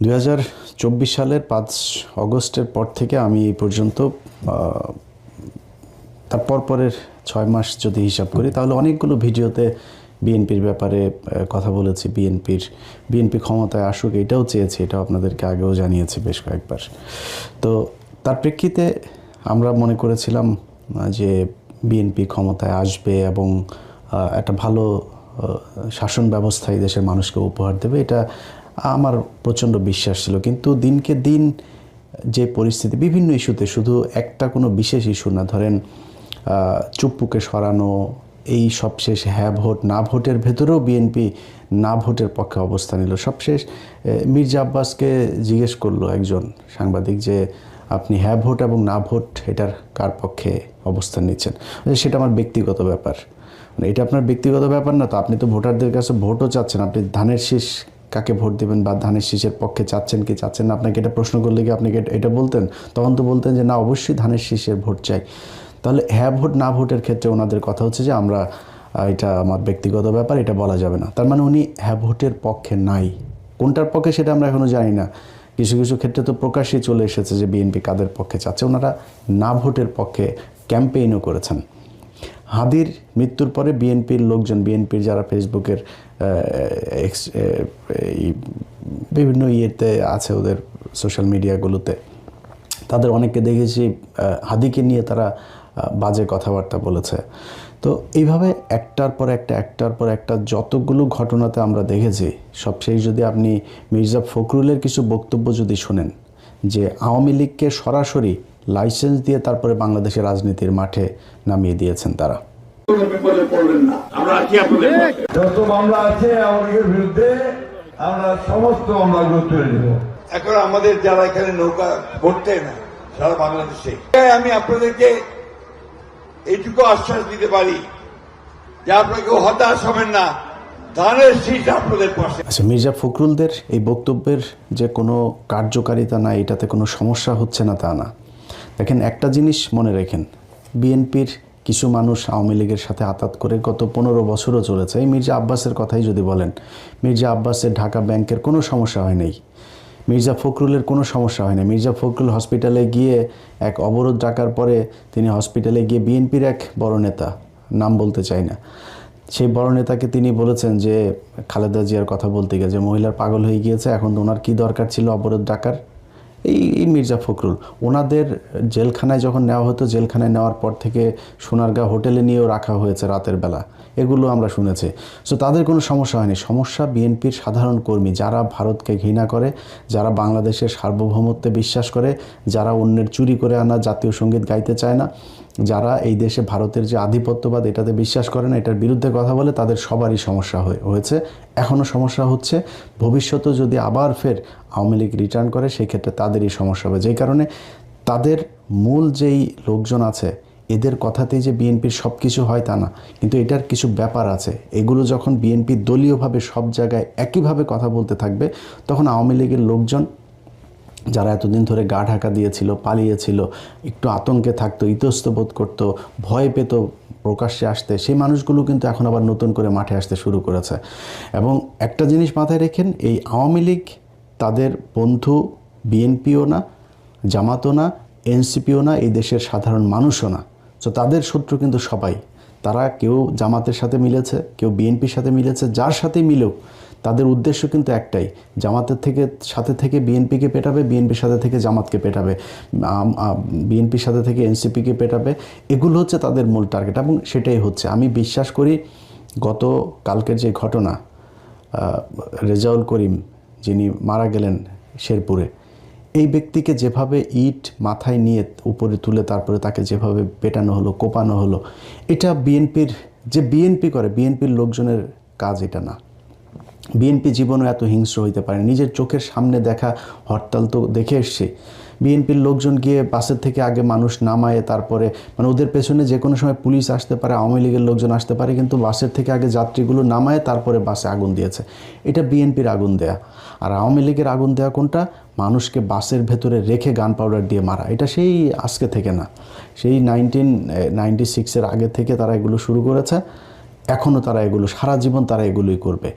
2024 সালের 5 অগস্টের পর থেকে আমি এই পর্যন্ত তার পরের 6 মাস যদি হিসাব করি তাহলে অনেকগুলো ভিডিওতে বিএনপির ব্যাপারে কথা বলেছি। বিএনপি ক্ষমতায় আসুক এটাও চেয়েছি, এটাও আপনাদেরকে আগেও জানিয়েছি বেশ কয়েকবার। তো তার প্রেক্ষিতে আমরা মনে করেছিলাম যে বিএনপি ক্ষমতায় আসবে এবং একটা ভালো শাসন ব্যবস্থা এই দেশের মানুষকে উপহার দেবে, এটা আমার প্রচণ্ড বিশ্বাস ছিল। কিন্তু দিনকে দিন যে পরিস্থিতি বিভিন্ন ইস্যুতে, শুধু একটা কোনো বিশেষ ইস্যু না, ধরেন চুপ্পুকে সরানো, এই সবশেষ হ্যাঁ ভোট না ভোটের ভেতরেও বিএনপি না ভোটের পক্ষে অবস্থান নিল। সবশেষ মির্জা আব্বাসকে জিজ্ঞেস করলো একজন সাংবাদিক যে আপনি হ্যাঁ ভোট এবং না ভোট এটার কার পক্ষে অবস্থান নিচ্ছেন? সেটা আমার ব্যক্তিগত ব্যাপার। এটা আপনার ব্যক্তিগত ব্যাপার না তো, আপনি তো ভোটারদের কাছে ভোটও চাচ্ছেন, আপনি ধানের শীষ কাকে ভোট দেবেন বা ধানের শীষের পক্ষে চাচ্ছেন কি চাচ্ছেন না, আপনাকে এটা প্রশ্ন করলে কি আপনি এটা বলতেন? তখন তো বলতেন যে না, অবশ্যই ধানের শীষের ভোট চাই। তাহলে হ্যাঁ ভোট না ভোটের ক্ষেত্রে ওনাদের কথা হচ্ছে যে আমরা এটা আমার ব্যক্তিগত ব্যাপার, এটা বলা যাবে না। তার মানে উনি হ্যাঁ ভোটের পক্ষে নাই। কোনটার পক্ষে সেটা আমরা এখনও জানি না। কিছু কিছু ক্ষেত্রে তো প্রকাশ্যেই চলে এসেছে যে বিএনপি কাদের পক্ষে চাচ্ছে। ওনারা না ভোটের পক্ষে ক্যাম্পেইনও করেছেন। হাদির মৃত্যুর পরে বিএনপির লোকজন, বিএনপির যারা ফেসবুকের বিভিন্ন ইয়েতে আছে, ওদের সোশ্যাল মিডিয়াগুলোতে, তাদের অনেককে দেখেছি হাদিকে নিয়ে তারা বাজে কথাবার্তা বলেছে। তো এইভাবে একটার পর একটা যতগুলো ঘটনাতে আমরা দেখেছি, সবশেষ যদি আপনি মির্জা ফখরুলের কিছু বক্তব্য যদি শোনেন যে আওয়ামী লীগকে সরাসরি লাইসেন্স দিয়ে তারপরে বাংলাদেশের রাজনীতির মাঠে নামিয়ে দিয়েছেন তারা। যত মামলা আছে আওয়ামী লীগের বিরুদ্ধে আমরা সমস্ত মামলাগুলো তুলে নেব। এখন আমাদের যারা এখানে নৌকা ভরতে না সারা বাংলাদেশে, আমি আপনাদেরকে এইটুকু আশ্বাস দিতে পারি যে আপনাকে হতাশ হবেন না, ধানের শীষ আপনাদের পাশে। আচ্ছা, মির্জা ফখরুলদের এই বক্তব্যের যে কোনো কার্যকারিতা না, এটাতে কোনো সমস্যা হচ্ছে না তা না। দেখেন, একটা জিনিস মনে রাখেন, বিএনপির কিছু মানুষ আওয়ামী লীগের সাথে আতাত করে গত 15 বছরও চলেছে। এই মির্জা আব্বাসের কথাই যদি বলেন, মির্জা আব্বাসের ঢাকা ব্যাংকের কোনো সমস্যা হয় নাই, মির্জা ফখরুলের কোনো সমস্যা হয় না। মির্জা ফখরুল হসপিটালে গিয়ে এক অবরোধ ডাকার পরে তিনি হসপিটালে গিয়ে বিএনপির এক বড় নেতা, নাম বলতে চাই না, সেই বড় নেতাকে তিনি বলেছেন যে খালেদা জিয়ার কথা বলতে গিয়ে যে মহিলার পাগল হয়ে গিয়েছে, এখন ওনার কী দরকার ছিল অবরোধ ডাকার? এই মির্জা ফখরুল ওনাদের জেলখানায় যখন নেওয়া হতো, জেলখানায় নেওয়ার পর থেকে সোনারগাঁ হোটেলে নিয়েও রাখা হয়েছে রাতের বেলা, এগুলো আমরা শুনেছি। সো তাদের কোনো সমস্যা হয়নি। সমস্যা বিএনপির সাধারণ কর্মী, যারা ভারতকে ঘৃণা করে, যারা বাংলাদেশের সার্বভৌমত্বে বিশ্বাস করে, যারা অন্যের চুরি করে আনা জাতীয় সঙ্গীত গাইতে চায় না, যারা এই দেশে ভারতের যে আধিপত্যবাদ এটাতে বিশ্বাস করে না, এটার বিরুদ্ধে কথা বলে, তাদের সবারই সমস্যা হয়েছে, এখনও সমস্যা হচ্ছে। ভবিষ্যতেও যদি আবার ফের আওয়ামী লীগ রিটার্ন করে, সেই ক্ষেত্রে তাদেরই সমস্যা হবে। যেই কারণে তাদের মূল যেই লোকজন আছে, এদের কথাতেই যে বিএনপির সব কিছু হয় তা না, কিন্তু এটার কিছু ব্যাপার আছে। এগুলো যখন বিএনপি দলীয়ভাবে সব জায়গায় একইভাবে কথা বলতে থাকবে, তখন আওয়ামী লীগের লোকজন যারা এতদিন ধরে গা ঢাকা দিয়েছিল, পালিয়েছিল, একটু আতঙ্কে থাকতো, ইতস্তত বোধ করতো, ভয় পেত প্রকাশ্যে আসতে, সেই মানুষগুলো কিন্তু এখন আবার নতুন করে মাঠে আসতে শুরু করেছে। এবং একটা জিনিস মাথায় রেখেন, এই আওয়ামী লীগ তাদের বন্ধু বিএনপিও না, জামাতও না, এনসিপিও না, এই দেশের সাধারণ মানুষও না। তো তাদের শত্রু কিন্তু সবাই। তারা কেউ জামাতের সাথে মিলেছে, কেউ বিএনপির সাথে মিলেছে, যার সাথেই মিলেও তাদের উদ্দেশ্য কিন্তু একটাই, জামাতের সাথে থেকে বিএনপিকে পেটাবে, বিএনপির সাথে থেকে জামাতকে পেটাবে, বিএনপির সাথে থেকে এনসিপিকে পেটাবে। এগুলো হচ্ছে তাদের মূল টার্গেট এবং সেটাই হচ্ছে। আমি বিশ্বাস করি গত কালকের যে ঘটনা, রেজাউল করিম যিনি মারা গেলেন শেরপুরে, এই ব্যক্তিকে যেভাবে ইট মাথায় নিয়ে উপরে তুলে তারপরে তাকে যেভাবে পেটানো হলো, কোপানো হলো, এটা বিএনপি করে, বিএনপির লোকজনের কাজ এটা না। বিএনপি জীবনও এত হিংস্র হইতে পারে। নিজের চোখের সামনে দেখা হরতাল তো দেখে এসছে। বিএনপির লোকজন গিয়ে বাসের থেকে আগে মানুষ নামায়, তারপরে মানে ওদের পেছনে যে কোনো সময় পুলিশ আসতে পারে, আওয়ামী লীগের লোকজন আসতে পারে, কিন্তু বাসের থেকে আগে যাত্রীগুলো নামায় তারপরে বাসে আগুন দিয়েছে। এটা বিএনপির আগুন দেয়া। আর আওয়ামী লীগের আগুন দেয়া কোনটা? মানুষকে বাসের ভেতরে রেখে গান পাউডার দিয়ে মারা। এটা সেই আজকে থেকে না, সেই 1996-এর আগে থেকে তারা এগুলো শুরু করেছে। এখনও তারা এগুলো, সারা জীবন তারা এগুলোই করবে।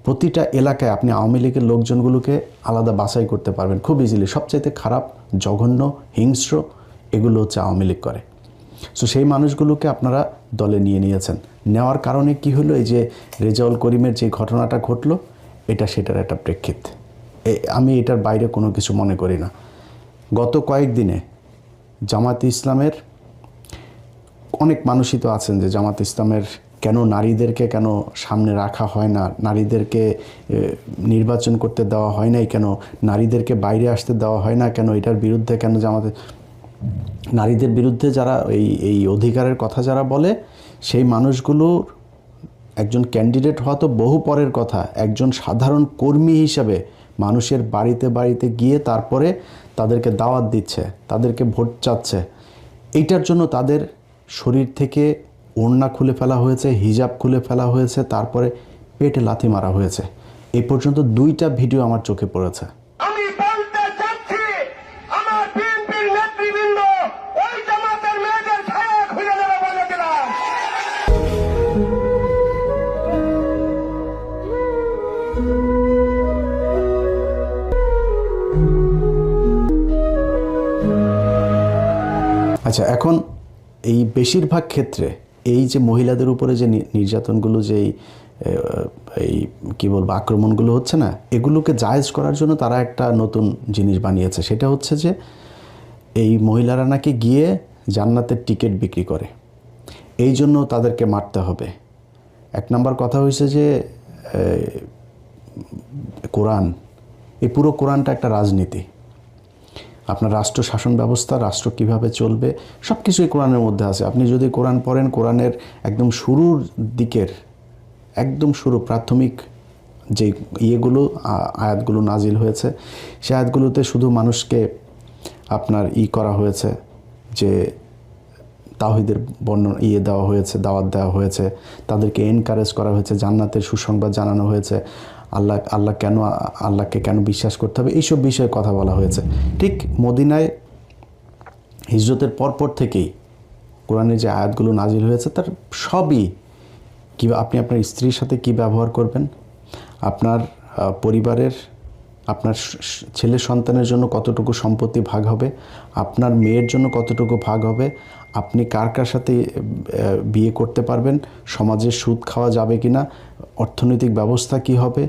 প্রতিটা এলাকায় আপনি আওয়ামী লীগের লোকজনগুলোকে আলাদা বাছাই করতে পারবেন খুব ইজিলি। সবচাইতে খারাপ, জঘন্য, হিংস্র এগুলো হচ্ছে আওয়ামী লীগ করে। সো সেই মানুষগুলোকে আপনারা দলে নিয়ে নিয়েছেন। নেওয়ার কারণে কি হলো, এই যে রেজাউল করিমের যে ঘটনাটা ঘটলো, এটা সেটার একটা প্রেক্ষিত। আমি এটার বাইরে কোনো কিছু মনে করি না। গত কয়েকদিনে জামাতে ইসলামের অনেক মানুষই তো আছেন যে জামাত ইসলামের কেন নারীদেরকে কেন সামনে রাখা হয় না, নারীদেরকে নির্বাচন করতে দেওয়া হয় নাই কেন, নারীদেরকে বাইরে আসতে দেওয়া হয় না কেন, এটার বিরুদ্ধে কেন জামাতে, নারীদের বিরুদ্ধে যারা এই অধিকারের কথা যারা বলে, সেই মানুষগুলোর একজন ক্যান্ডিডেট হওয়া তো বহু পরের কথা, একজন সাধারণ কর্মী হিসাবে মানুষের বাড়িতে বাড়িতে গিয়ে তারপরে তাদেরকে দাওয়াত দিচ্ছে, তাদেরকে ভোট চাচ্ছে। এইটার জন্য তাদের শরীর থেকে ওড়না খুলে ফেলা হয়েছে, হিজাব খুলে ফেলা হয়েছে, তারপরে পেটে লাথি মারা হয়েছে। এই পর্যন্ত 2টা ভিডিও আমার চোখে পড়েছে। আমি বলতে চাচ্ছি, আমার বিএনপির নেতৃবৃন্দ ওই জামাতের মেয়েদের ছায়া খুঁজে দেবে বলে দিলাম। আচ্ছা, এখন এই বেশিরভাগ ক্ষেত্রে এই যে মহিলাদের উপরে যে নির্যাতনগুলো, যে এই কী বলবো আক্রমণগুলো হচ্ছে না, এগুলোকে জায়েজ করার জন্য তারা একটা নতুন জিনিস বানিয়েছে। সেটা হচ্ছে যে এই মহিলারা নাকি গিয়ে জান্নাতের টিকিট বিক্রি করে, এই জন্য তাদেরকে মারতে হবে। 1 নম্বর কথা হয়েছে যে কোরআন, এই পুরো কোরআনটা একটা রাজনীতি। আপনার রাষ্ট্র শাসন ব্যবস্থা, রাষ্ট্র কিভাবে চলবে, সব কিছুই কোরআনের মধ্যে আছে। আপনি যদি কোরআন পড়েন, কোরআনের একদম শুরুর দিকের, একদম শুরু প্রাথমিক যে ইয়েগুলো আয়াতগুলো নাজিল হয়েছে, সেই আয়াতগুলোতে শুধু মানুষকে আপনার করা হয়েছে যে তাওহীদের বর্ণনা দেওয়া হয়েছে, দাওয়াত দেওয়া হয়েছে, তাদেরকে এনকারেজ করা হয়েছে, জান্নাতের সুসংবাদ জানানো হয়েছে, আল্লাহকে কেন বিশ্বাস করতে হবে, এইসব বিষয়ে কথা বলা হয়েছে। ঠিক মদিনায় হিজরতের পরপর থেকেই কোরআনের যে আয়াতগুলো নাজিল হয়েছে, তার সবই কি আপনি আপনার স্ত্রীর সাথে কি ব্যবহার করবেন, আপনার পরিবারের, আপনার ছেলে সন্তানের জন্য কতটুকু সম্পত্তি ভাগ হবে, আপনার মেয়ের জন্য কতটুকু ভাগ হবে, আপনি কার কার সাথে বিয়ে করতে পারবেন, সমাজে সুদ খাওয়া যাবে কি না, অর্থনৈতিক ব্যবস্থা কি হবে,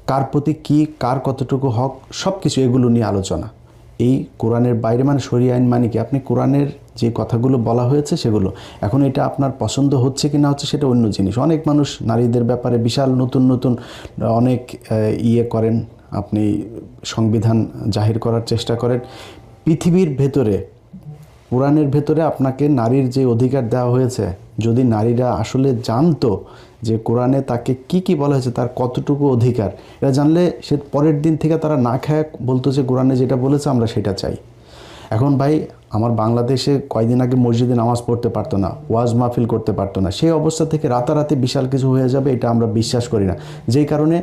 কার প্রতি কি, কার কতটুকু হক, সব কিছু এগুলো নিয়ে আলোচনা। এই কোরআনের বাইরে, মানে শরিয়া আইন মানে কি, আপনি কোরআনের যে কথাগুলো বলা হয়েছে সেগুলো। এখন এটা আপনার পছন্দ হচ্ছে কি না হচ্ছে সেটা অন্য জিনিস। অনেক মানুষ নারীদের ব্যাপারে বিশাল নতুন নতুন অনেক করেন, আপনি সংবিধান জাহির করার চেষ্টা করেন। পৃথিবীর ভেতরে, কোরআনের ভেতরে আপনাকে নারীর যে অধিকার দেওয়া হয়েছে, যদি নারীরা আসলে জানতো যে কোরআনে তাকে কি কি বলা হয়েছে, তার কতটুকু অধিকার, এটা জানলে সে পরের দিন থেকে তারা না খায় বলতো যে কোরআনে যেটা বলেছে আমরা সেটা চাই। এখন ভাই, আমার বাংলাদেশে কয়দিন আগে মসজিদে নামাজ পড়তে পারতো না, ওয়াজ মাহফিল করতে পারতো না, সেই অবস্থা থেকে রাতারাতি বিশাল কিছু হয়ে যাবে, এটা আমরা বিশ্বাস করি না। যেই কারণে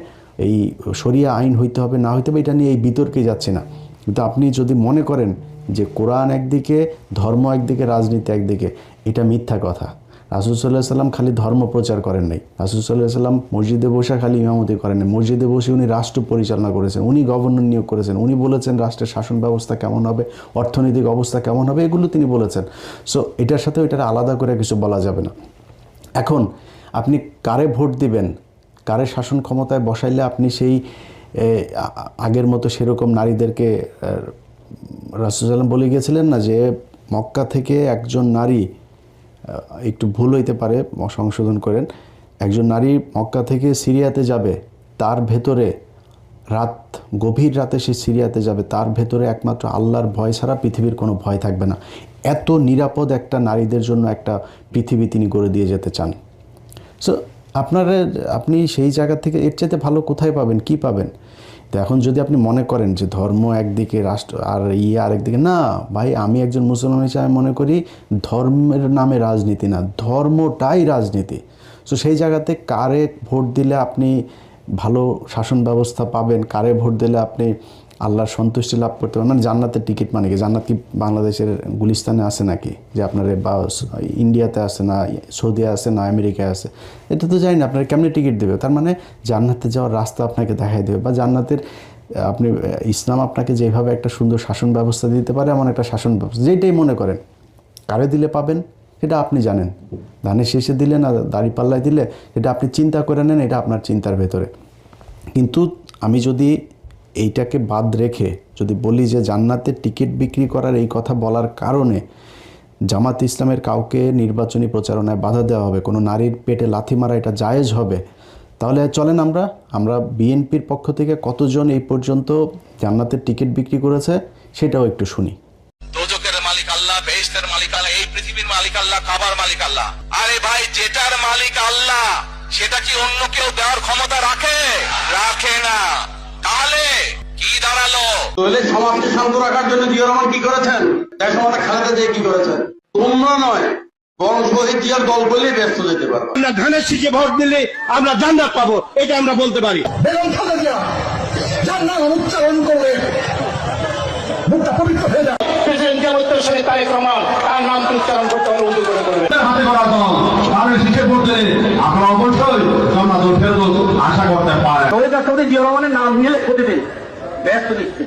এই শরিয়া আইন হইতে হবে না হইতে হবে এটা নিয়ে এই বিতর্কে যাচ্ছি না। কিন্তু আপনি যদি মনে করেন যে কোরআন একদিকে, ধর্ম একদিকে, রাজনীতি একদিকে, এটা মিথ্যা কথা। রাসূল সাল্লাল্লাহু আলাইহি সাল্লাম খালি ধর্ম প্রচার করেন নাই, রাসূল সাল্লাল্লাহু আলাইহি সাল্লাম মসজিদে বসে খালি ইমামতি করেন নাই, মসজিদে বসে উনি রাষ্ট্র পরিচালনা করেছেন, উনি গভর্নর নিয়োগ করেছেন, উনি বলেছেন রাষ্ট্রের শাসন ব্যবস্থা কেমন হবে, অর্থনৈতিক অবস্থা কেমন হবে, এগুলো তিনি বলেছেন। সো এটার সাথে ওইটার আলাদা করে কিছু বলা যাবে না। এখন আপনি কারে ভোট দিবেন, কারে শাসন ক্ষমতায় বসাইলে আপনি সেই আগের মতো সেরকম নারীদেরকে, রাসূল সাল্লাম বলে গিয়েছিলেন না যে মক্কা থেকে একজন নারী, একটু ভুল হইতে পারে সংশোধন করেন, একজন নারী মক্কা থেকে সিরিয়াতে যাবে, তার ভেতরে গভীর রাতে সে সিরিয়াতে যাবে, তার ভেতরে একমাত্র আল্লাহর ভয় ছাড়া পৃথিবীর কোনো ভয় থাকবে না। এত নিরাপদ একটা নারীদের জন্য একটা পৃথিবী তিনি গড়ে দিয়ে যেতে চান। সো আপনি সেই জায়গা থেকে এর চাইতে ভালো কোথায় পাবেন, কি পাবেন? তো এখন যদি আপনি মনে করেন যে ধর্ম একদিকে, রাষ্ট্র আর আরেকদিকে, না ভাই, আমি একজন মুসলমান হিসেবে মনে করি ধর্মের নামে রাজনীতি না, ধর্মটাই রাজনীতি। সো সেই জায়গাতে কারে ভোট দিলে আপনি ভালো শাসন ব্যবস্থা পাবেন, কারে ভোট দিলে আপনি আল্লাহর সন্তুষ্টি লাভ করতে পারবেন। মানে জান্নাতের টিকিট মানে কি? জান্নাত কি বাংলাদেশের গুলিস্তানে আছে নাকি, যে আপনার বা ইন্ডিয়াতে আছে না, সৌদি আছে না, আমেরিকায় আছে? এটা তো জানি না, আপনারা কেমনি টিকিট দেবে? তার মানে জান্নাতে যাওয়ার রাস্তা আপনাকে দেখাই দেবে, বা জান্নাতের আপনি ইসলাম আপনাকে যেভাবে একটা সুন্দর শাসন ব্যবস্থা দিতে পারে, এমন একটা শাসন ব্যবস্থা যেটাই মনে করেন কারে দিলে পাবেন এটা আপনি জানেন। ধানের শীষে দিলে না দাঁড়িপাল্লায় দিলে, এটা আপনি চিন্তা করে নেন, এটা আপনার চিন্তার ভেতরে। কিন্তু আমি যদি এইটাকে বাদ রেখে যদি বলি যে জান্নাতের টিকিট বিক্রি করার এই কথা বলার কারণে জামাত ইসলামের কাউকে নির্বাচনী প্রচারণায় বাধা দেওয়া হবে, কোনো নারীর পেটে লাথি মারা এটা জায়েজ হবে, তাহলে চলেন আমরা বিএনপির পক্ষ থেকে কতজন এই পর্যন্ত জান্নাতের টিকিট বিক্রি করেছে সেটাও একটু শুনি। দোজখের মালিক আল্লাহ, বেহেশতের মালিক আল্লাহ, এই পৃথিবীর মালিক আল্লাহ, কাবার মালিক আল্লাহ। আরে ভাই, যেটার মালিক আল্লাহ সেটা কি অন্য কেউ দেওয়ার ক্ষমতা রাখে? রাখে না। তাহলে কি দাঁড়ালো? তাহলে সমাজকে শান্ত রাখার জন্য জিয়া রহমান কি করেছেন? দেশ আমাদের খালেদা জিয়া কি করেছেন? তোমরা নয়, বরং শহীদ জিয়ার দল বলেই ব্যস্ত যেতে পারবে। আমরা ধানের শীষে ভোট দিলে আমরা জান্নাত পাবো, এটা আমরা বলতে পারি। বেগম খালেদা জিয়া যার নাম উচ্চারণ করলে মুখটা পবিত্র হয়ে যায়। প্রেসিডেন্ট জিয়া উত্তর সঙ্গে তারেক রহমান তার নাম উচ্চারণ করতে আমরা উন্নতি করে করবে। হাতে করা দল তাহলে শিখে পড়তে আপনারা অবশ্যই জান্নাত ফেরত আশা করতে পারেন। শহীদ রাষ্ট্রপতি জিয়া রহমানের নাম নিয়ে প্রতিদিন ব্যস্ত দিচ্ছে।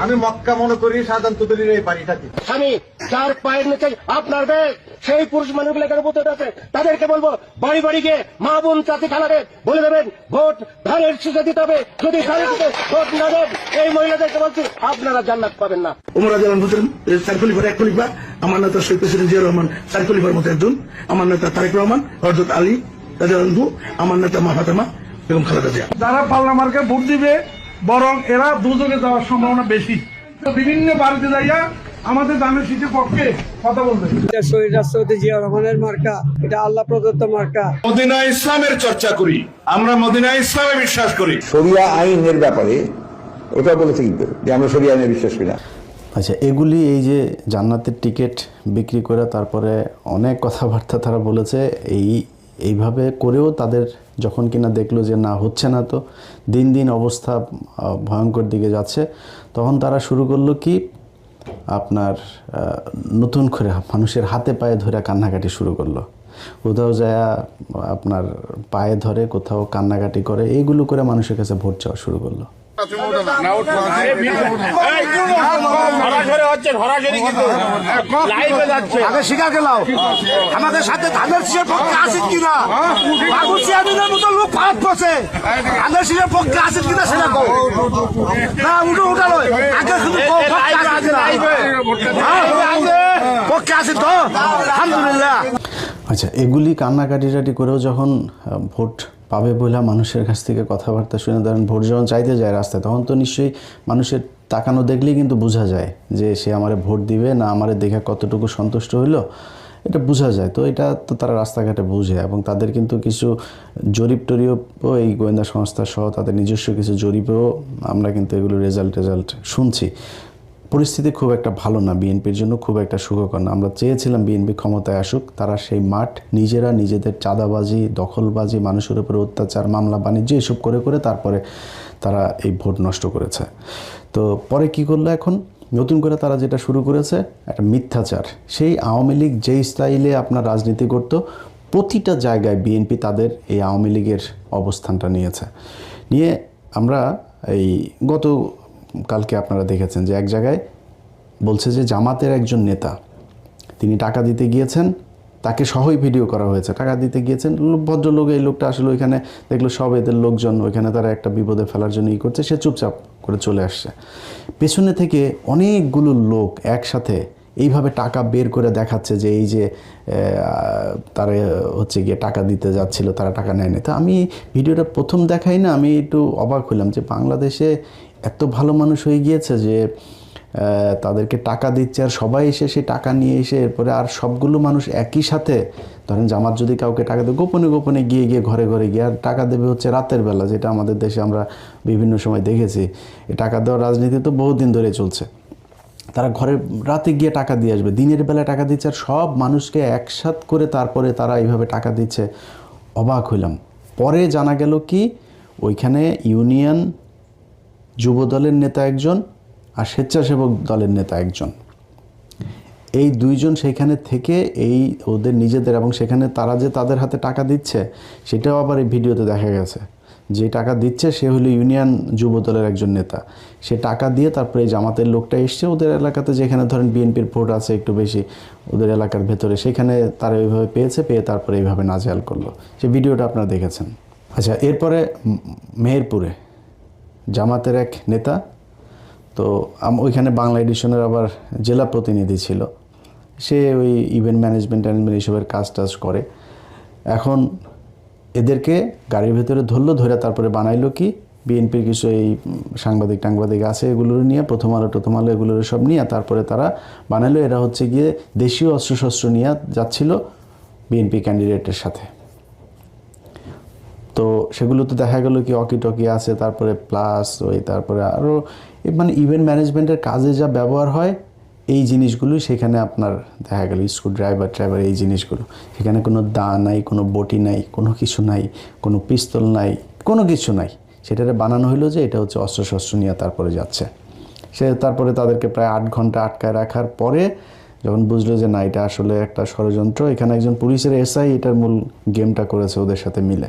আমি মক্কা মনে করি সাধারণত দলীয় এই বাড়িটাকে আমি যার পায়ের নিচে আপনার দেশ, সেই পুরুষ মানুষগুলো এখানে উপস্থিত আছে, তাদেরকে বলবো বাড়ি বাড়ি গিয়ে মা বোন চাচি খালাদের বলে দেবেন ভোট ধানের শীষে দিতে হবে। যদি ধানের শীষে ভোট না দেন, এই মহিলাদেরকে বলছি আপনারা জান্নাত পাবেন না। ওমর রাদিয়াল্লাহু আনহু বলেন চার খলিফার এক খলিফা আমার নেতা শহীদ প্রেসিডেন্ট জিয়া রহমান, চার খলিফার মতো একজন। আমার নেতা তারেক রহমান, হযরত আলী রাদিয়াল্লাহু আনহু, আমার নেতা মা ফাতেমা বেগম খালেদা জিয়া। যারা পার্লামার্কে ভোট দিবে বরং এরা দুজনে যাওয়ার সম্ভাবনা বেশি। তো বিভিন্ন বাড়িতে যাইয়া আমাদের ধানের শীষের পক্ষে কথা বলবে। শহীদ রাষ্ট্রপতি জিয়া রহমানের মার্কা, এটা আল্লাহ প্রদত্ত মার্কা। মদিনা ইসলামের চর্চা করি আমরা, মদিনা ইসলামে বিশ্বাস করি। শরিয়া আইনের ব্যাপারে ওটা বলেছে কিন্তু যে আমরা শরিয়া আইনে বিশ্বাস করি না। আচ্ছা, এগুলি এই যে জান্নাতের টিকিট বিক্রি করে তারপরে অনেক কথাবার্তা তারা বলেছে, এইভাবে করেও তাদের যখন কিনা দেখলো যে না হচ্ছে না, তো দিন দিন অবস্থা ভয়ঙ্কর দিকে যাচ্ছে, তখন তারা শুরু করলো কি আপনার নতুন করে মানুষের হাতে পায়ে ধরে কান্নাকাটি শুরু করলো। কোথাও যায় আপনার পায়ে ধরে, কোথাও কান্নাকাটি করে, এইগুলো করে মানুষের কাছে ভোট চাওয়া শুরু করলো। আগে স্বীকার করলাম আমাদের সাথে ধানের শীষের পক্ষে আছেন কিনা, বাবু চেয়ারম্যানের মতো লোক ভারত করছে, ধানের শীষের পক্ষে আছেন কিনা সেটা কও না, উঠা নয়, আগে শুধু পক্ষে আছেন তো আলহামদুলিল্লাহ। আচ্ছা, এগুলি কান্নাকাটি করেও যখন ভোট পাবে বলে মানুষের কাছ থেকে কথাবার্তা শুনে, ধরেন ভোট যখন চাইতে যায় রাস্তায়, তখন তো নিশ্চয়ই মানুষের তাকানো দেখলেই কিন্তু বোঝা যায় যে সে আমারে ভোট দিবে না আমারে দেখে কতটুকু সন্তুষ্ট হইলো, এটা বোঝা যায়। তো এটা তো তারা রাস্তাঘাটে বুঝে, এবং তাদের কিন্তু কিছু জরিপ টরিপও, এই গোয়েন্দা সংস্থা সহ তাদের নিজস্ব কিছু জরিপেও আমরা কিন্তু এগুলো রেজাল্ট শুনছি। পরিস্থিতি খুব একটা ভালো না, বিএনপির জন্য খুব একটা সুখকর না। আমরা চেয়েছিলাম বিএনপি ক্ষমতায় আসুক, তারা সেই মাঠ নিজেরা নিজেদের চাঁদাবাজি, দখলবাজি, মানুষের উপরে অত্যাচার, মামলা বাণিজ্য এসব করে তারপরে তারা এই ভোট নষ্ট করেছে। তো পরে কি করলো, এখন নতুন করে তারা যেটা শুরু করেছে একটা মিথ্যাচার। সেই আওয়ামী লীগ যেই স্টাইলে আপনার রাজনীতি করত, প্রতিটা জায়গায় বিএনপি তাদের এই আওয়ামী লীগের অবস্থানটা নিয়ে আমরা এই কালকে আপনারা দেখেছেন যে এক জায়গায় বলছে যে জামাতের একজন নেতা তিনি টাকা দিতে গিয়েছেন, তাকে সহই ভিডিও করা হয়েছে, টাকা দিতে গিয়েছেন ভদ্রলোক, এই লোকটা আসলে ওইখানে দেখলো সব এদের লোকজন ওইখানে তারা একটা বিপদে ফেলার জন্য করছে, সে চুপচাপ করে চলে আসছে। পেছনে থেকে অনেকগুলো লোক একসাথে এইভাবে টাকা বের করে দেখাচ্ছে যে এই যে তারা হচ্ছে গিয়ে টাকা দিতে যাচ্ছিল, তারা টাকা নেয়নি। তো আমি ভিডিওটা প্রথম দেখাই না, আমি একটু অবাক হলাম যে বাংলাদেশে এত ভালো মানুষ হয়ে গিয়েছে যে তাদেরকে টাকা দিচ্ছে, আর সবাই এসে সেই টাকা নিয়ে এসে এরপরে আর সবগুলো মানুষ একই সাথে, ধরেন জামাত যদি কাউকে টাকা দেয় গোপনে গিয়ে ঘরে গিয়ে আর টাকা দেবে হচ্ছে রাতের বেলা, যেটা আমাদের দেশে আমরা বিভিন্ন সময় দেখেছি। এই টাকা দেওয়ার রাজনীতি তো বহুদিন ধরে চলছে। তারা রাতে গিয়ে টাকা দিয়ে আসবে, দিনের বেলা টাকা দিচ্ছে, আর সব মানুষকে একসাথ করে তারপরে তারা এইভাবে টাকা দিচ্ছে। অবাক হইলাম। পরে জানা গেল কি ওইখানে ইউনিয়ন যুব দলের নেতা একজন আর স্বেচ্ছাসেবক দলের নেতা একজন। এই দুইজন সেখানে থেকে এই ওদের নিজেদের, এবং সেখানে তারা যে তাদের হাতে টাকা দিচ্ছে সেটাও আবার এই ভিডিওতে দেখা গেছে। যে টাকা দিচ্ছে সে হলো ইউনিয়ন যুব দলের একজন নেতা। সে টাকা দিয়ে তারপরে এই জামাতের লোকটা এসছে ওদের এলাকাতে, যেখানে ধরেন বিএনপির ভোট আছে একটু বেশি ওদের এলাকার ভেতরে, সেখানে তারা এইভাবে পেয়ে তারপরে এইভাবে নাজেহাল করলো। সে ভিডিওটা আপনারা দেখেছেন। আচ্ছা, এরপরে মেহেরপুরে জামাতের এক নেতা, তো ওইখানে বাংলা এডিশনের আবার জেলা প্রতিনিধি ছিল, সে ওই ইভেন্ট ম্যানেজমেন্ট এইসবের কাজ করে। এখন এদেরকে গাড়ির ভেতরে ধরে তারপরে বানাইলো কি, বিএনপির কিছু এই সাংবাদিক আছে, এগুলো নিয়ে প্রথম আলো এগুলোর সব নিয়ে তারপরে তারা বানাইলো এরা হচ্ছে গিয়ে দেশীয় অস্ত্রশস্ত্র নিয়ে যাচ্ছিল বিএনপি ক্যান্ডিডেটের সাথে। তো সেগুলো তো দেখা গেল কি অকি আছে, তারপরে প্লাস তারপরে আরও মানে ইভেন্ট ম্যানেজমেন্টের কাজে যা ব্যবহার হয় এই জিনিসগুলোই সেখানে আপনার দেখা গেল, স্ক্রু ড্রাইভার এই জিনিসগুলো। সেখানে কোনো দা নাই, কোনো বটি নাই, কোনো কিছু নাই, কোনো পিস্তল নাই, কোনো কিছু নাই। সেটারে বানানো হলো যে এটা হচ্ছে অস্ত্রশস্ত্র নিয়ে তারপরে যাচ্ছে। তারপরে তাদেরকে প্রায় 8 ঘন্টা আটকায় রাখার পরে যখন বুঝলো যে না এটা আসলে একটা ষড়যন্ত্র, এখানে একজন পুলিশের এসআই এটার মূল গেমটা করেছে ওদের সাথে মিলে।